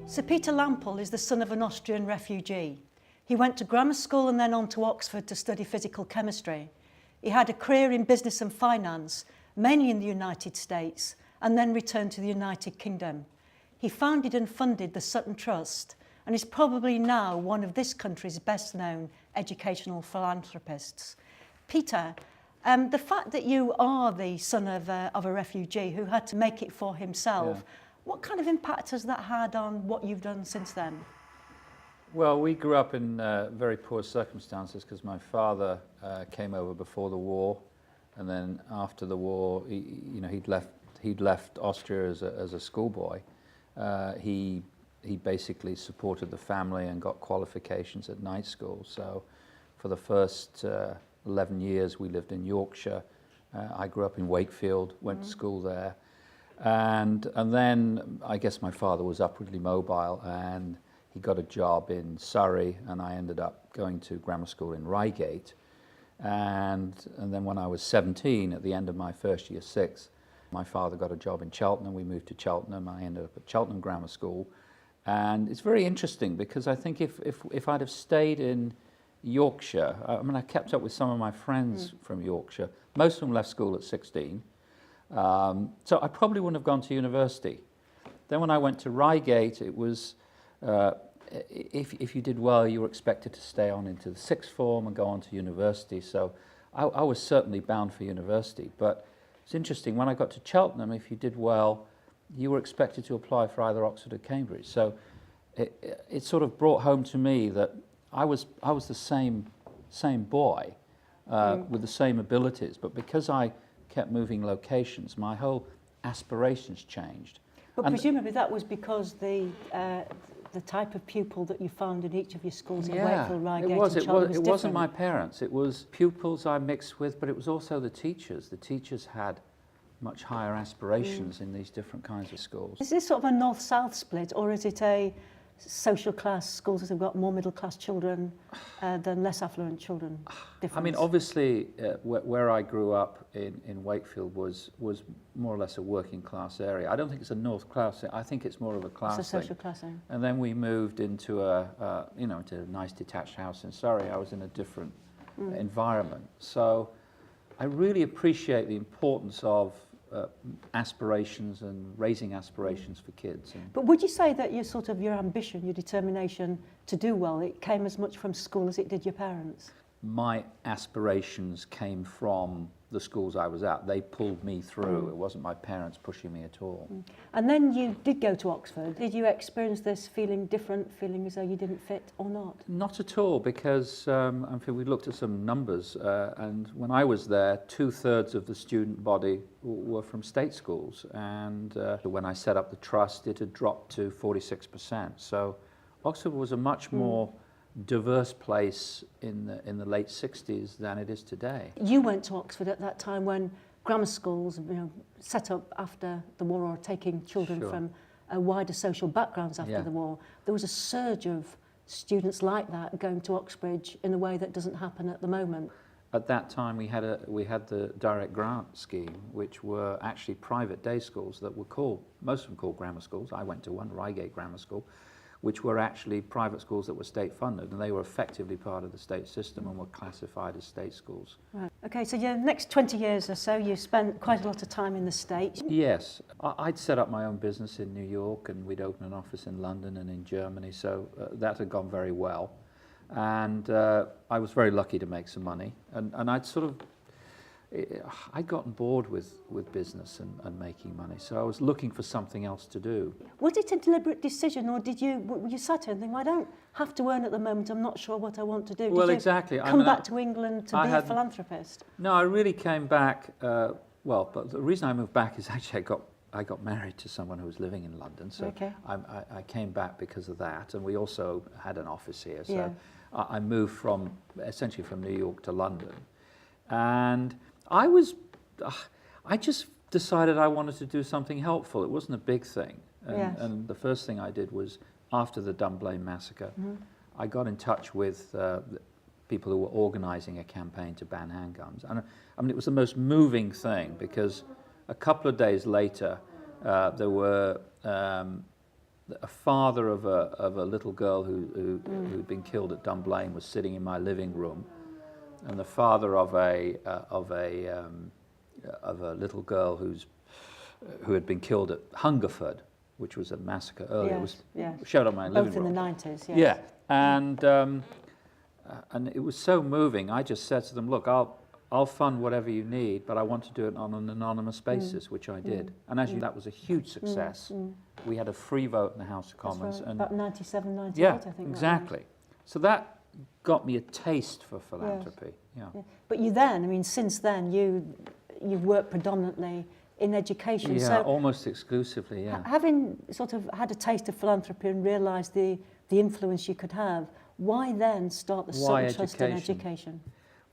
Sir Peter Lample is the son of an Austrian refugee. He went to grammar school and then on to Oxford to study physical chemistry. He had a career in business and finance, mainly in the United States, and then returned to the United Kingdom. He founded and funded the Sutton Trust and is probably now one of this country's best-known educational philanthropists. Peter, the fact that you are the son of a refugee who had to make it for himself, what kind of impact has that had on what you've done since then? Well, we grew up in very poor circumstances because my father came over before the war, and then after the war, he'd left Austria as a schoolboy. He basically supported the family and got qualifications at night school. So, for the first 11 years, we lived in Yorkshire. I grew up in Wakefield, went to school there. And then I guess my father was upwardly mobile and he got a job in Surrey, and I ended up going to grammar school in Reigate. And then when I was 17, at the end of my first year 6, my father got a job in Cheltenham. We moved to Cheltenham. I ended up at Cheltenham Grammar School. And it's very interesting because I think if I'd have stayed in Yorkshire, I mean, I kept up with some of my friends from Yorkshire. Most of them left school at 16. So I probably wouldn't have gone to university. Then when I went to Reigate, it was, if you did well, you were expected to stay on into the sixth form and go on to university. So I was certainly bound for university. But it's interesting, when I got to Cheltenham, if you did well, you were expected to apply for either Oxford or Cambridge. So it sort of brought home to me that I was the same boy with the same abilities, but because I kept moving locations, my whole aspirations changed. But presumably that was because the type of pupil that you found in each of your schools at Wakefield, Reigate and Cheltenham was different. It wasn't my parents, it was pupils I mixed with, but it was also the teachers. The teachers had much higher aspirations in these different kinds of schools. Is this sort of a north-south split, or is it a social class schools that have got more middle-class children than less affluent children difference? I mean, obviously, where I grew up in Wakefield was more or less a working class area. I don't think it's a north class. I think it's more of a class it's a social class thing. And then we moved into into a nice detached house in Surrey. I was in a different environment. So I really appreciate the importance of aspirations and raising aspirations for kids. But would you say that your ambition, your determination to do well, it came as much from school as it did your parents? My aspirations came from the schools I was at. They pulled me through. It wasn't my parents pushing me at all. And then you did go to Oxford. Did you experience this feeling different, feeling as though you didn't fit or not? Not at all, because we looked at some numbers, and when I was there, 2/3 of the student body were from state schools. And when I set up the trust, it had dropped to 46%. So Oxford was a much more diverse place in the late 60s than it is today. You went to Oxford at that time when grammar schools, set up after the war or taking children from wider social backgrounds after the war. There was a surge of students like that going to Oxbridge in a way that doesn't happen at the moment. At that time, we had the direct grant scheme, which were actually private day schools that were most of them called grammar schools. I went to one, Reigate Grammar School, which were actually private schools that were state funded, and they were effectively part of the state system and were classified as state schools. Right. Okay, so your next 20 years or so, you spent quite a lot of time in the States. Yes, I'd set up my own business in New York, and we'd open an office in London and in Germany, so that had gone very well. And I was very lucky to make some money, and I'd gotten bored with business and making money, so I was looking for something else to do. Was it a deliberate decision, or did you sat here and think, well, I don't have to earn at the moment, I'm not sure what I want to do? Well, exactly. Come back to England to be a philanthropist? No, I really came back, but the reason I moved back is actually I got married to someone who was living in London, so I came back because of that, and we also had an office here, so I moved essentially from New York to London. And I just decided I wanted to do something helpful. It wasn't a big thing. And the first thing I did was, after the Dunblane massacre, I got in touch with people who were organizing a campaign to ban handguns. And I mean, it was the most moving thing, because a couple of days later, there were a father of a little girl who'd been killed at Dunblane was sitting in my living room, and the father of a little girl who had been killed at Hungerford, which was a massacre earlier, showed up in my living room. Both in the 90s, yes. Yeah, and it was so moving. I just said to them, look, I'll fund whatever you need, but I want to do it on an anonymous basis, which I did. And as you know, that was a huge success. We had a free vote in the House of Commons. Right. And about 97, 98, yeah, I think. exactly. So that got me a taste for philanthropy. Yes. Yeah. But you then, I mean, since then, you've worked predominantly in education. Yeah, so almost exclusively, yeah. Having sort of had a taste of philanthropy and realised the influence you could have, why then start the Sutton Trust in education?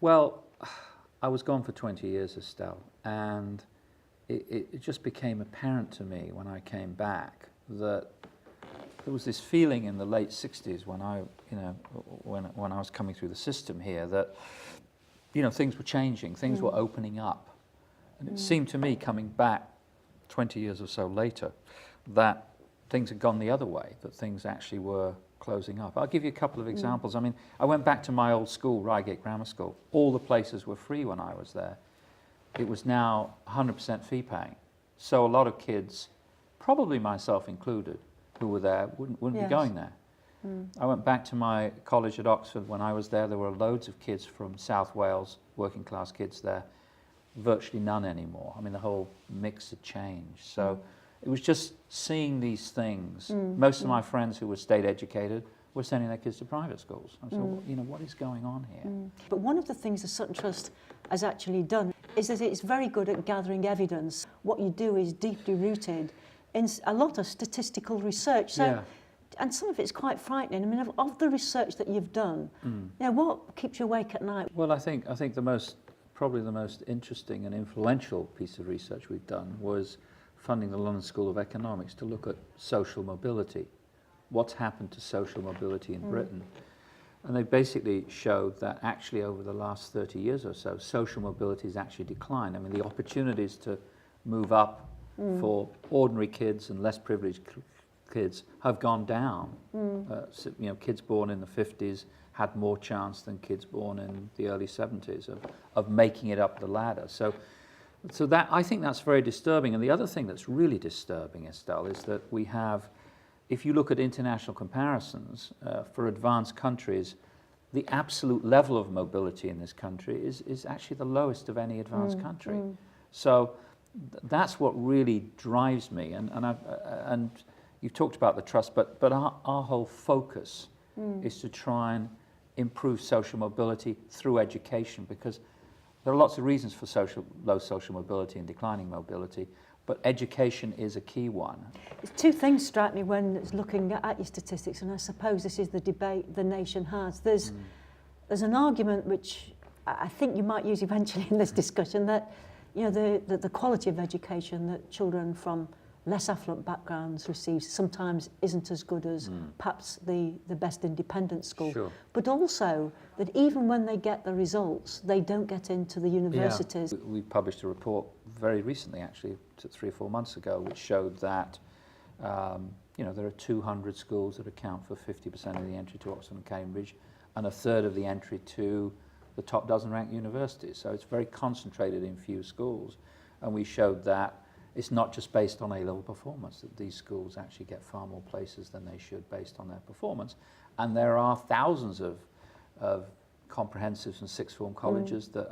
Well, I was gone for 20 years, Estelle, and it just became apparent to me when I came back that there was this feeling in the late 60s when when I was coming through the system here that, things were changing, things were opening up. And it seemed to me, coming back 20 years or so later, that things had gone the other way, that things actually were closing up. I'll give you a couple of examples. I mean, I went back to my old school, Reigate Grammar School. All the places were free when I was there. It was now 100% fee paying. So a lot of kids, probably myself included, who were there, wouldn't be going there. I went back to my college at Oxford. When I was there, there were loads of kids from South Wales, working class kids there. Virtually none anymore. I mean, the whole mix had changed. So it was just seeing these things. Most of my friends who were state educated were sending their kids to private schools. I thought, what is going on here? But one of the things the Sutton Trust has actually done is that it's very good at gathering evidence. What you do is deeply rooted in a lot of statistical research. So, and some of it's quite frightening. I mean, of the research that you've done, what keeps you awake at night? Well, I think probably the most interesting and influential piece of research we've done was funding the London School of Economics to look at social mobility. What's happened to social mobility in Britain? And they basically showed that actually over the last 30 years or so, social mobility has actually declined. I mean, the opportunities to move up for ordinary kids and less privileged kids have gone down. Kids born in the 50s had more chance than kids born in the early 70s of making it up the ladder. So that, I think that's very disturbing. And the other thing that's really disturbing, Estelle, is that we have, if you look at international comparisons for advanced countries, the absolute level of mobility in this country is actually the lowest of any advanced country. So that's what really drives me. And you've talked about the trust, but our whole focus is to try and improve social mobility through education, because there are lots of reasons for low social mobility and declining mobility, but education is a key one. Two things strike me when looking at your statistics, and I suppose this is the debate the nation has. There's an argument which I think you might use eventually in this discussion that the quality of education that children from less affluent backgrounds receive sometimes isn't as good as perhaps the best independent school. Sure. But also that even when they get the results, they don't get into the universities. Yeah. We published a report very recently, actually, 3 or 4 months ago, which showed that there are 200 schools that account for 50% of the entry to Oxford and Cambridge, and a third of the entry to the top dozen ranked universities. So it's very concentrated in few schools. And we showed that it's not just based on A-level performance, that these schools actually get far more places than they should based on their performance. And there are thousands of comprehensives and sixth form colleges that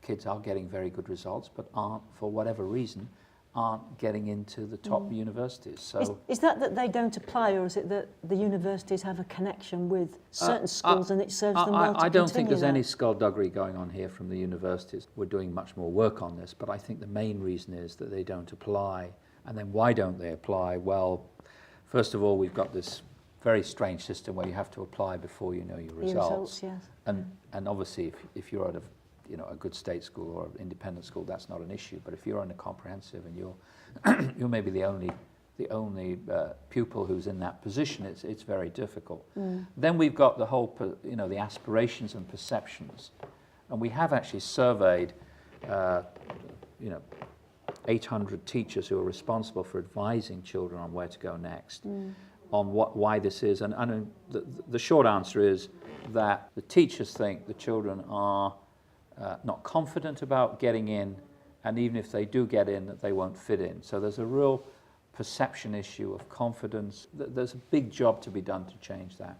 kids are getting very good results, but aren't, for whatever reason, aren't getting into the top universities. So is that they don't apply, or is it that the universities have a connection with certain schools and it serves them well to I don't think there's that? any skullduggery going on here from the universities. We're doing much more work on this, but I think the main reason is that they don't apply. And then why don't they apply? Well, first of all, we've got this very strange system where you have to apply before you know your results. Yes. And obviously, if you're at a good state school or an independent school, that's not an issue. But if you're in a comprehensive and you're maybe the only pupil who's in that position, it's very difficult. Then we've got the whole, the aspirations and perceptions, and we have actually surveyed, 800 teachers who are responsible for advising children on where to go next, on why this is. And the short answer is that the teachers think the children are not confident about getting in, and even if they do get in, that they won't fit in. So there's a real perception issue of confidence. There's a big job to be done to change that.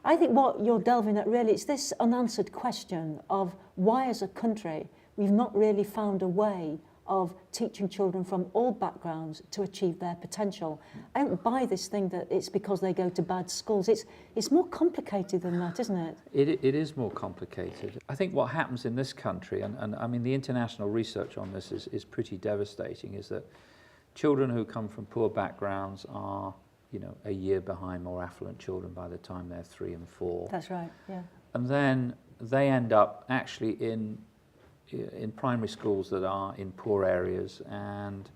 I think what you're delving at really, it's this unanswered question of why as a country we've not really found a way of teaching children from all backgrounds to achieve their potential. I don't buy this thing that it's because they go to bad schools. It's more complicated than that, isn't it? It is more complicated. I think what happens in this country, and I mean the international research on this is pretty devastating, is that children who come from poor backgrounds are, you know, a year behind more affluent children by the time they're 3 and 4. That's right, yeah. And then they end up actually in primary schools that are in poor areas, and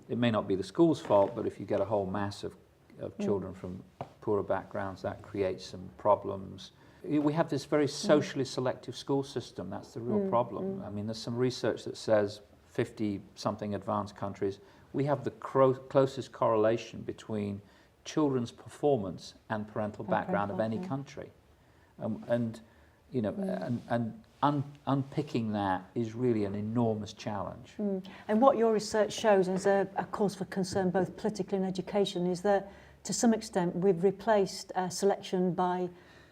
it may not be the school's fault, but if you get a whole mass of children from poorer backgrounds, that creates some problems. We have this very socially selective school system. That's the real problem. I mean, there's some research that says 50-something advanced countries, we have the closest correlation between children's performance and parental background of any country. And you know, and unpicking that is really an enormous challenge. And what your research shows, as a cause for concern both politically and education, is that to some extent we've replaced selection by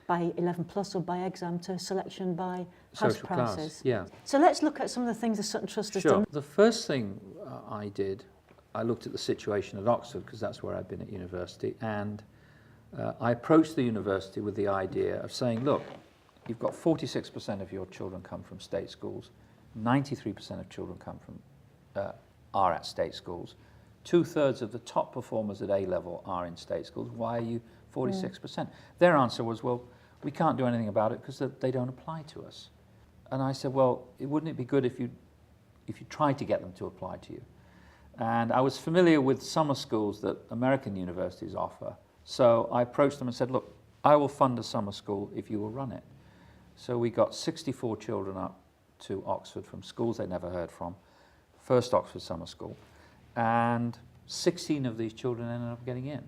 11 plus or by exam to selection by house Social prices. class, yeah. So let's look at some of the things the Sutton Trust has done. The first thing I did, I looked at the situation at Oxford, because that's where I'd been at university, and I approached the university with the idea of saying, look, you've got 46% of your children come from state schools, 93% of children come from are at state schools, 2/3 of the top performers at A level are in state schools. Why are you 46%? Their answer was, well, we can't do anything about it because they don't apply to us. And I said, well, wouldn't it be good if you tried to get them to apply to you? And I was familiar with summer schools that American universities offer, so I approached them and said, look, I will fund a summer school if you will run it. So we got 64 children up to Oxford from schools they'd never heard from, first Oxford summer school, and 16 of these children ended up getting in.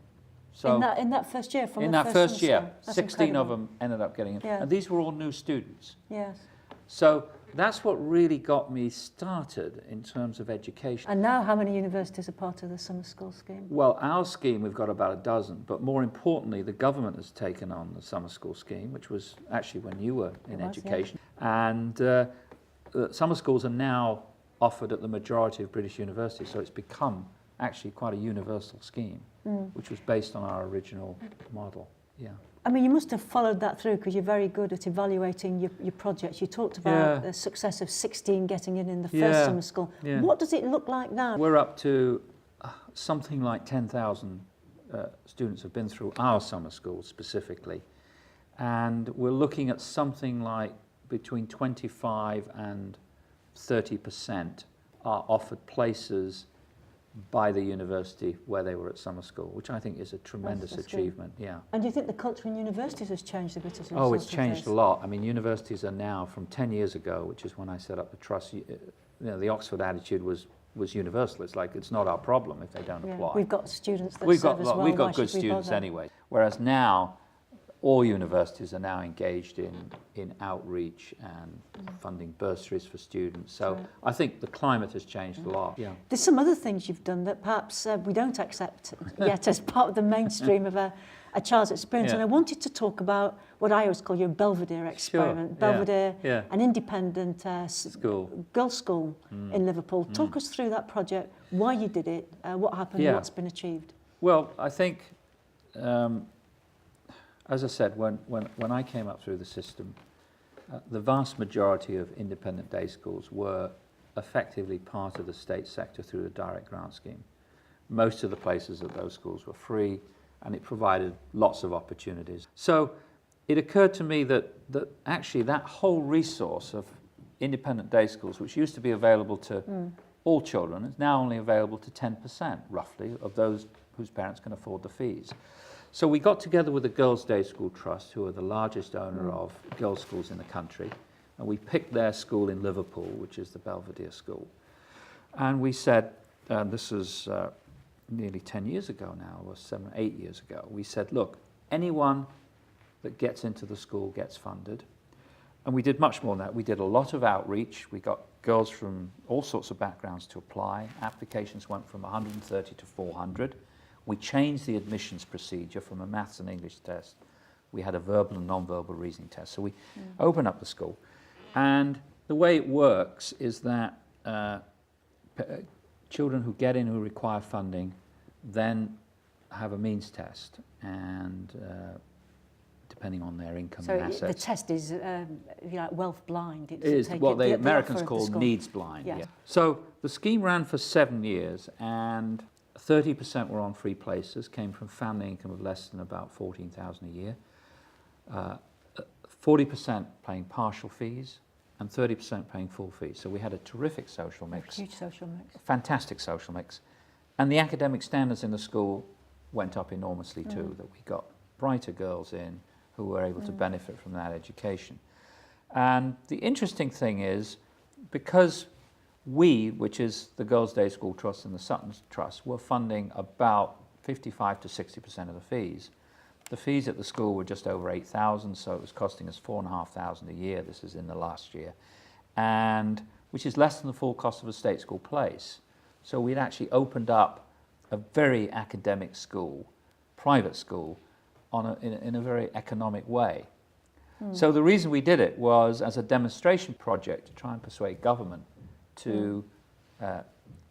So in that first year, from in the that first semester? year, That's 16 incredible. of them ended up getting in, Yeah. and these were all new students. Yes. So that's what really got me started in terms of education. And now how many universities are part of the summer school scheme? Well, our scheme, we've got about a dozen, but more importantly, the government has taken on the summer school scheme, which was actually when you were in education. Yeah. And summer schools are now offered at the majority of British universities, so it's become actually quite a universal scheme, which was based on our original model. Yeah. I mean, you must have followed that through because you're very good at evaluating your projects. You talked about the success of 16 getting in the first summer school. Yeah. What does it look like now? We're up to something like 10,000 students have been through our summer school specifically. And we're looking at something like between 25 and 30% are offered places by the university where they were at summer school, which I think is a tremendous achievement. Yeah. And do you think the culture in universities has changed a bit as a result Oh, it's of changed this? a lot. I mean, universities are now, from 10 years ago, which is when I set up the trust, you know, the Oxford attitude was universal. It's like, it's not our problem if they don't apply. We've got students that We've serve got, as well. we've Why got good should we students bother? anyway. Whereas now, all universities are now engaged in outreach and funding bursaries for students. So I think the climate has changed a lot. Yeah. There's some other things you've done that perhaps we don't accept yet as part of the mainstream of a child's experience. Yeah. And I wanted to talk about what I always call your Belvedere experiment. Sure. Belvedere, Yeah. an independent School. girls' school in Liverpool. Talk us through that project, why you did it, what happened, what's been achieved. Well, I think, as I said, when I came up through the system, the vast majority of independent day schools were effectively part of the state sector through the direct grant scheme. Most of the places at those schools were free, and it provided lots of opportunities. So it occurred to me that actually that whole resource of independent day schools, which used to be available to all children, is now only available to 10%, roughly, of those whose parents can afford the fees. So we got together with the Girls' Day School Trust, who are the largest owner of girls' schools in the country, and we picked their school in Liverpool, which is the Belvedere School. And we said, and this is nearly 10 years ago now, or 7 or 8 years ago, we said, look, anyone that gets into the school gets funded. And we did much more than that. We did a lot of outreach. We got girls from all sorts of backgrounds to apply. Applications went from 130 to 400. We changed the admissions procedure from a maths and English test. We had a verbal and non-verbal reasoning test. So we opened up the school. And the way it works is that children who get in who require funding then have a means test, and depending on their income and assets. So the test is wealth blind. It is what the Americans call needs blind. Yeah. Yeah. So the scheme ran for 7 years, and 30% were on free places, came from family income of less than about 14,000 a year. 40% paying partial fees, and 30% paying full fees. So we had a terrific social mix. Huge social mix. Fantastic social mix. And the academic standards in the school went up enormously too, that we got brighter girls in who were able to benefit from that education. And the interesting thing is, because we, which is the Girls' Day School Trust and the Sutton Trust, were funding about 55 to 60% of the fees. The fees at the school were just over 8,000, so it was costing us 4,500 a year. This is in the last year, and which is less than the full cost of a state school place. So we'd actually opened up a very academic school, private school, in a very economic way. So the reason we did it was as a demonstration project to try and persuade government to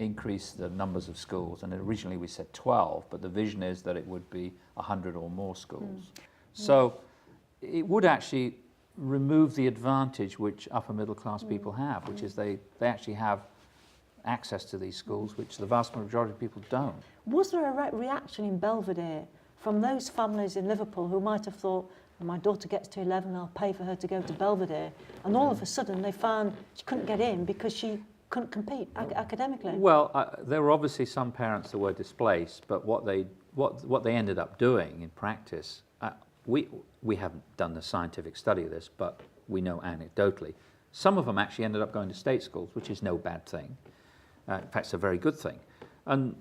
increase the numbers of schools. And originally we said 12, but the vision is that it would be 100 or more schools. So it would actually remove the advantage which upper middle class people have, which is they actually have access to these schools, which the vast majority of people don't. Was there a reaction in Belvedere from those families in Liverpool who might have thought, when my daughter gets to 11, I'll pay for her to go to Belvedere, and all of a sudden they found she couldn't get in because she couldn't compete academically? Well, there were obviously some parents that were displaced, but what they ended up doing in practice, we haven't done the scientific study of this, but we know anecdotally, some of them actually ended up going to state schools, which is no bad thing. In fact, it's a very good thing. And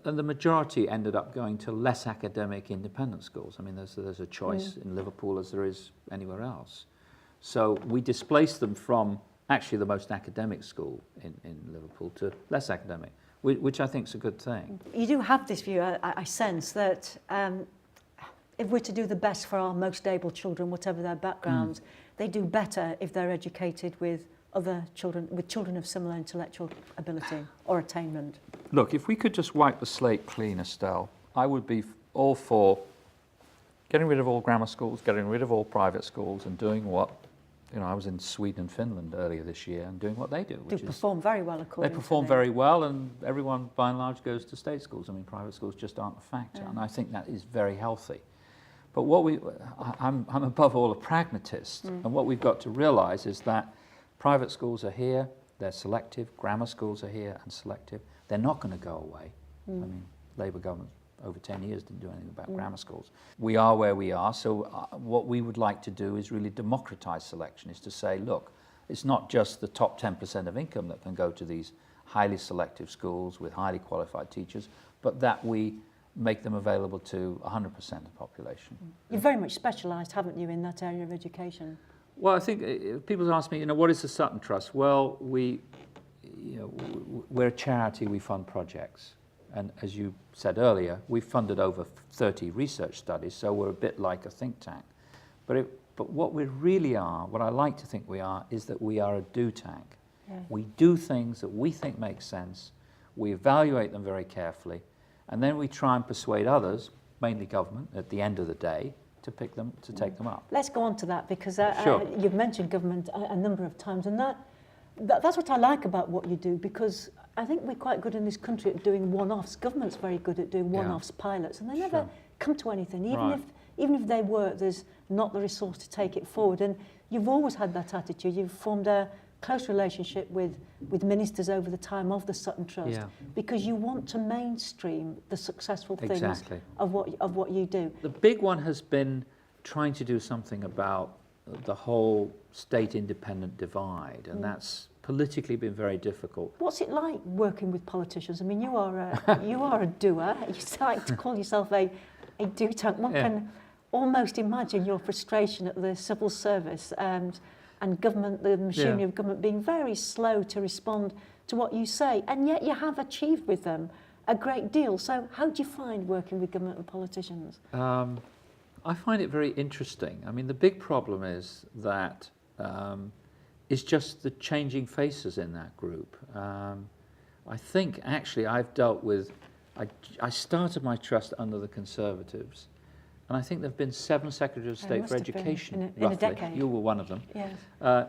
the majority ended up going to less academic independent schools. I mean, there's a choice in Liverpool as there is anywhere else. So we displaced them from actually the most academic school in Liverpool to less academic, which I think is a good thing. You do have this view, I sense, that if we're to do the best for our most able children, whatever their backgrounds, they do better if they're educated with other children, with children of similar intellectual ability or attainment. Look, if we could just wipe the slate clean, Estelle, I would be all for getting rid of all grammar schools, getting rid of all private schools, and doing what, I was in Sweden and Finland earlier this year, and doing what they do. They perform very well, according to me. They perform very well, and everyone, by and large, goes to state schools. I mean, private schools just aren't a factor, and I think that is very healthy. But I'm above all a pragmatist, and what we've got to realise is that private schools are here, they're selective, grammar schools are here and selective. They're not going to go away. I mean, Labour government over 10 years didn't do anything about grammar schools. We are where we are, so what we would like to do is really democratise selection, is to say, look, it's not just the top 10% of income that can go to these highly selective schools with highly qualified teachers, but that we make them available to 100% of the population. You're very much specialised, haven't you, in that area of education? Well, I think people ask me, what is the Sutton Trust? Well, we're a charity, we fund projects. And as you said earlier, we've funded over 30 research studies, so we're a bit like a think tank. But what we really are, what I like to think we are, is that we are a do tank. Yeah. We do things that we think make sense, we evaluate them very carefully, and then we try and persuade others, mainly government, at the end of the day, to pick them, to take them up. Let's go on to that, because Sure. You've mentioned government a number of times, and that's what I like about what you do, because I think we're quite good in this country at doing one-offs. Government's very good at doing one-offs, pilots, and they never come to anything. Even if they work, there's not the resource to take it forward. And you've always had that attitude. You've formed a close relationship with ministers over the time of the Sutton Trust, because you want to mainstream the successful things of what you do. The big one has been trying to do something about the whole state-independent divide, and that's politically been very difficult. What's it like working with politicians? I mean, you are a doer. You like to call yourself a do-tank. One can almost imagine your frustration at the civil service and government, the machinery of government being very slow to respond to what you say, and yet you have achieved with them a great deal. So how do you find working with government and politicians? I find it very interesting. I mean, the big problem is that it's just the changing faces in that group. I think actually I've dealt with, I started my trust under the Conservatives, and I think there have been 7 Secretaries of State for Education, in a decade. You were one of them. Yes.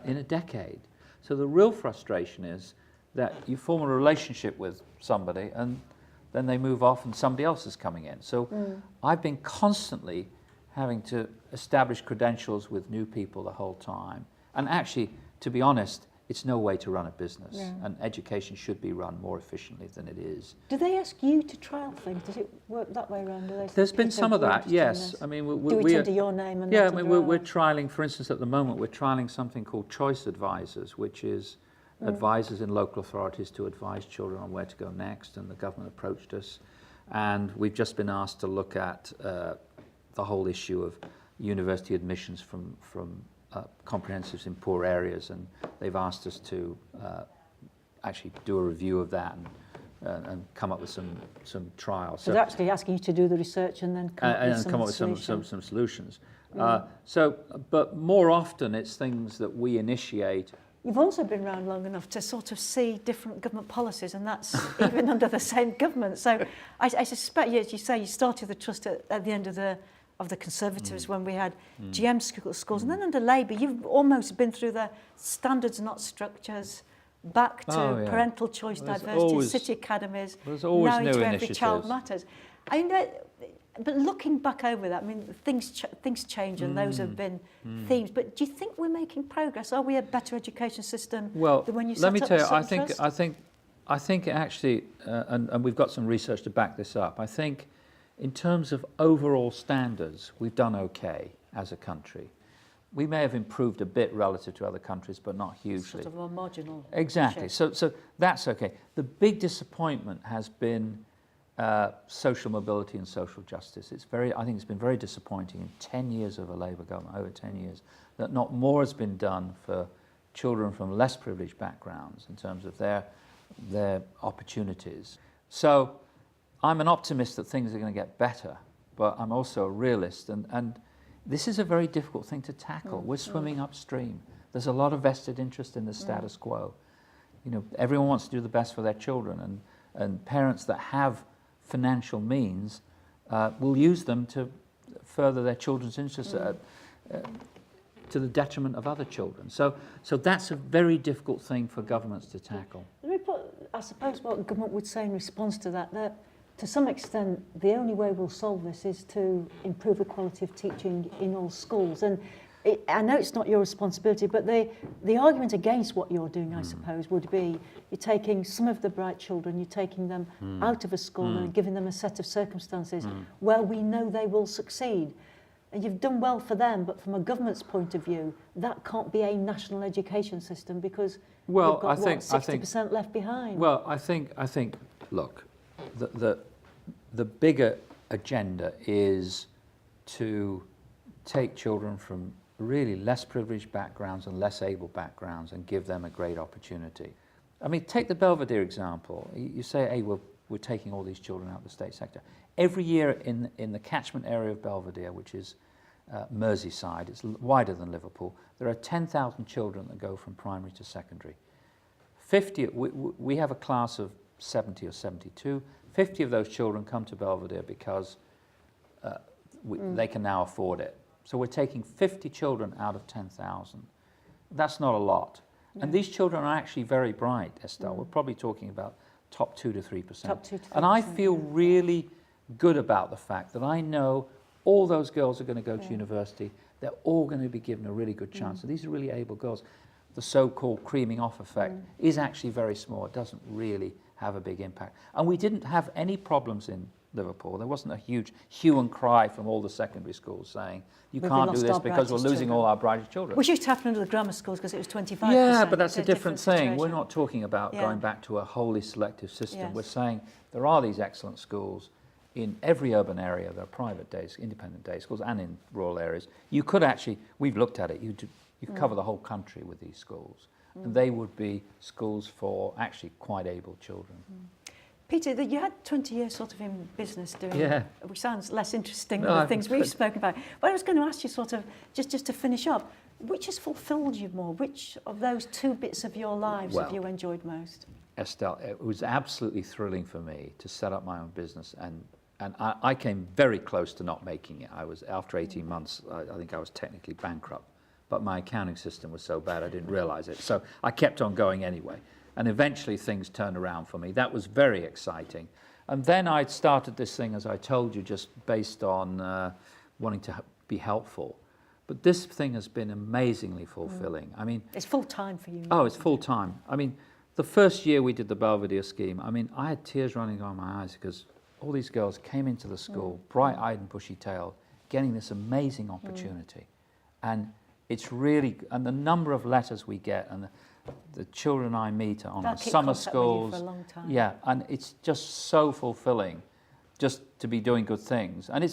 In a decade. So the real frustration is that you form a relationship with somebody and then they move off and somebody else is coming in. So I've been constantly having to establish credentials with new people the whole time. And actually, to be honest, it's no way to run a business. Yeah. And education should be run more efficiently than it is. Do they ask you to trial things? Does it work that way around? There's been some of that, yes. I mean, do it under your name and yeah, I not mean, under we're ours? trialing, for instance, at the moment, we're trialing something called choice advisors, which is advisors in local authorities to advise children on where to go next, and the government approached us. And we've just been asked to look at the whole issue of university admissions from comprehensives in poor areas, and they've asked us to actually do a review of that and come up with some trials. So they're actually asking you to do the research and then come up with some solutions. But more often it's things that we initiate. You've also been around long enough to sort of see different government policies, and that's even under the same government. So I suspect, as you say, you started the trust at the end of the Conservatives when we had GM schools, and then under Labour, you've almost been through the standards, not structures, back to parental choice, diversity, city academies, always now new into initiatives. Every Child Matters. I know, but looking back over that, I mean, things change, and those have been themes. But do you think we're making progress? Are we a better education system than when you set let me up tell you, the Trust? I think actually, and we've got some research to back this up. I think, in terms of overall standards, we've done okay as a country. We may have improved a bit relative to other countries, but not hugely. Sort of a marginal. Exactly. shift. So that's okay. The big disappointment has been social mobility and social justice. I think it's been very disappointing in 10 years of a Labour government, over 10 years, that not more has been done for children from less privileged backgrounds in terms of their opportunities. So I'm an optimist that things are going to get better, but I'm also a realist, and this is a very difficult thing to tackle. We're swimming upstream. There's a lot of vested interest in the status quo. You know, everyone wants to do the best for their children, and parents that have financial means will use them to further their children's interests to the detriment of other children. So that's a very difficult thing for governments to tackle. I suppose what government would say in response to that to some extent, the only way we'll solve this is to improve the quality of teaching in all schools. And I know it's not your responsibility, but the argument against what you're doing, I suppose, would be you're taking some of the bright children, you're taking them out of a school and giving them a set of circumstances where we know they will succeed. And you've done well for them, but from a government's point of view, that can't be a national education system because we've got 60% left behind. Well, I think, look, the bigger agenda is to take children from really less privileged backgrounds and less able backgrounds and give them a great opportunity. I mean, take the Belvedere example. You say, hey, we're taking all these children out of the state sector. Every year in the catchment area of Belvedere, which is Merseyside, it's wider than Liverpool, there are 10,000 children that go from primary to secondary. 50, we have a class of 70 or 72. 50 of those children come to Belvedere because they can now afford it. So we're taking 50 children out of 10,000. That's not a lot. No. And these children are actually very bright, Estelle. We're probably talking about top 2 to 3%. Top 2 to 3%. And I feel really good about the fact that I know all those girls are going to go to university. They're all going to be given a really good chance. So these are really able girls. The so-called creaming off effect is actually very small. It doesn't really have a big impact. And we didn't have any problems in Liverpool. There wasn't a huge hue and cry from all the secondary schools saying, you We've can't do lost this our because we're brightest losing children. all our brightest children. Which used to happen under the grammar schools because it was 25%. Yeah, but that's It's a different thing. situation. We're not talking about Yeah. going back to a wholly selective system. Yes. We're saying there are these excellent schools in every urban area. There are private independent day schools, and in rural areas. You could actually, we've looked at it, you could cover the whole country with these schools. And they would be schools for actually quite able children. Peter, you had 20 years sort of in business doing, Yeah. which sounds less interesting No, than the I've things we've put- spoken about. But I was going to ask you sort of, just to finish up, which has fulfilled you more? Which of those two bits of your lives have Well, you enjoyed most? Estelle, it was absolutely thrilling for me to set up my own business, and I came very close to not making it. I was, after 18 months, I think I was technically bankrupt, but my accounting system was so bad I didn't realize it. So I kept on going anyway, and eventually things turned around for me. That was very exciting. And then I started this thing, as I told you, just based on wanting to be helpful. But this thing has been amazingly fulfilling. I mean, It's full time for you. oh, it's full time. I mean, the first year we did the Belvedere scheme, I mean, I had tears running down my eyes because all these girls came into the school, bright-eyed and bushy-tailed, getting this amazing opportunity. And it's really, and the number of letters we get, and the children I meet on They'll our keep summer contact with you schools, for a long time. yeah, and it's just so fulfilling, just to be doing good things. And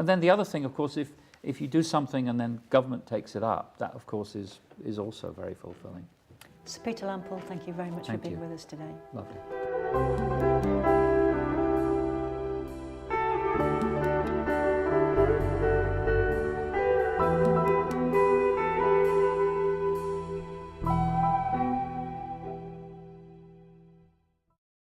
then the other thing, of course, if you do something and then government takes it up, that of course is also very fulfilling. Sir Peter Lample, thank you very much Thank for being you. with us today. Lovely.